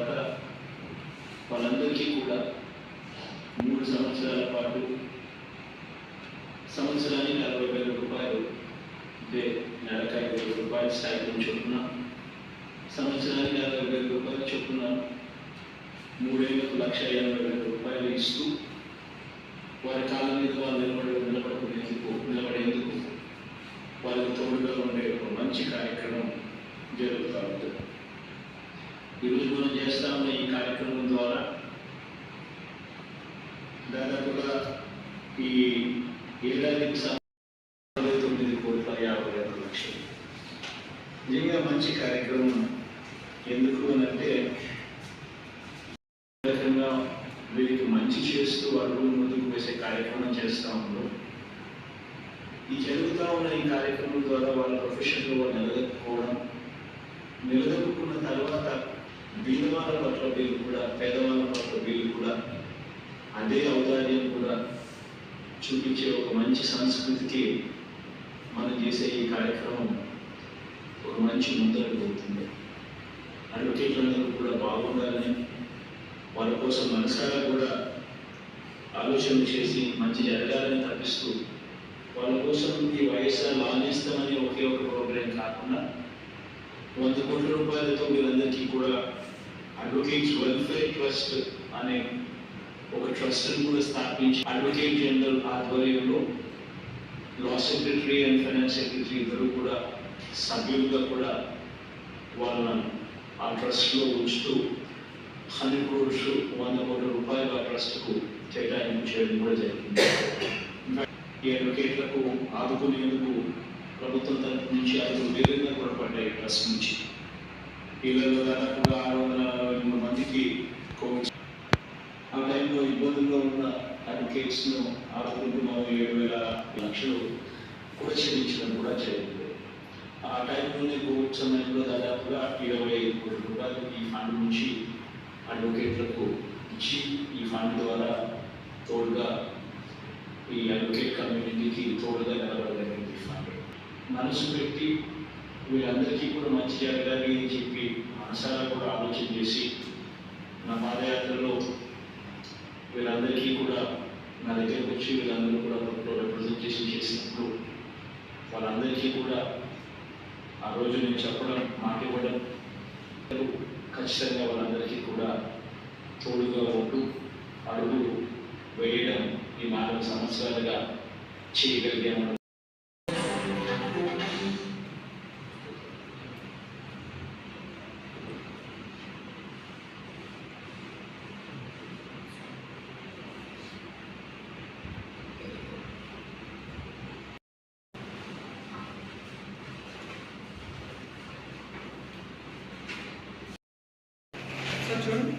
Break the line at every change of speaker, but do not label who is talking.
తర్వాత వాళ్ళందరికీ కూడా 3 సంవత్సరాల పాటు సంవత్సరానికి 60,000 రూపాయలు నెలకు 5,000 రూపాయలు స్టైపెండ్ చొప్పున సంవత్సరానికి 60,000 రూపాయలు చొప్పున 3 ఏళ్లకు 1,80,000 రూపాయలు ఇస్తూ వారి కాళ్ళ మీద వాళ్ళు నిలబడేందుకు వాళ్ళకి తోడుగా ఉండే ఒక మంచి కార్యక్రమం జరుగుతూ ఉంటుంది. ఈరోజు మనం చేస్తా ఉన్న ఈ కార్యక్రమం ద్వారా దాదాపుగా ఈ ఏడాదికి 9,50,00,000. నిజంగా మంచి కార్యక్రమం. ఎందుకు అని అంటే రకంగా వీరికి మంచి చేస్తూ అడుగు ముందుకు వేసే కార్యక్రమం చేస్తూ ఉన్నాం. ఈ జరుగుతూ ఉన్న ఈ కార్యక్రమం ద్వారా వాళ్ళ ప్రొఫెషన్లో వాళ్ళు నిలదొక్కున్న తర్వాత దీనవాళ్ళ పట్ల వీళ్ళు కూడా, పేదవాళ్ళ పట్ల వీళ్ళు కూడా అదే ఔదార్యం కూడా చూపించే ఒక మంచి సంస్కృతికి మనం చేసే ఈ కార్యక్రమం ఒక మంచి ముందరకు పోతుంది. అడ్వకేట్లందరూ కూడా బాగుండాలని, వాళ్ళ కోసం మనసారా కూడా ఆలోచన చేసి మంచి జరగాలని తప్పిస్తూ వాళ్ళ కోసం ఈ వైఎస్ఆర్ లానేస్తామని ఒకే ఒక ప్రోగ్రాం కాకుండా 100 కోట్ల రూపాయలతో వీళ్ళందరికీ కూడా అడ్వకేట్స్ వెల్ఫేర్ ట్రస్ట్ అనే ఒక ట్రస్ట్ని కూడా స్థాపించి అడ్వకేట్ జనరల్ ఆధ్వర్యంలో లా సెక్రటరీ అండ్ ఫైనాన్స్ సెక్రటరీ ఇద్దరు కూడా సభ్యులుగా కూడా వాళ్ళను ఆ ట్రస్ట్లో ఉంచుతూ 100 crores 100 కోట్ల రూపాయలు ఆ ట్రస్ట్కు కేటాయింపు చేయడం కూడా జరిగింది. ఈ అడ్వకేట్లకు ఆదుకునేందుకు ప్రభుత్వం తరఫు నుంచి 5 వేలుగా కూడా పడ్డాయి ట్రస్ట్ నుంచి. వీళ్ళలో దాదాపుగా 643 మందికి కోవిడ్ ఆ టైంలో ఇబ్బందుల్లో ఉన్న అడ్వకేట్స్ను ఆదుకుంటూ మనం 7,00,000 కూడా చెల్లించడం కూడా జరిగింది. ఆ టైంలోనే కోవిడ్ సమయంలో దాదాపుగా 25 కోట్ల రూపాయలు ఈ ఫండ్ నుంచి అడ్వకేట్లకు ఇచ్చి ఈ ఫండ్ ద్వారా తోడుగా ఈ అడ్వకేట్ కమ్యూనిటీకి తోడుగా నిలబడగలిగింది. ఈ ఫండ్ మనసు పెట్టి వీళ్ళందరికీ కూడా మంచి జరగాలి అని చెప్పి మనసారా కూడా ఆలోచన చేసి నా పాదయాత్రలో వీళ్ళందరికీ కూడా నా దగ్గరకు వచ్చి వీళ్ళందరూ కూడా రిప్రజెంటేషన్ చేసినప్పుడు వాళ్ళందరికీ కూడా ఆ రోజు నేను చెప్పడం, మాట ఇవ్వడం, ఖచ్చితంగా వాళ్ళందరికీ కూడా తోడుగా ఉంటూ అడుగు వేయడం ఈ 4 సంవత్సరాలుగా చేయగలిగాము.
చూడండి.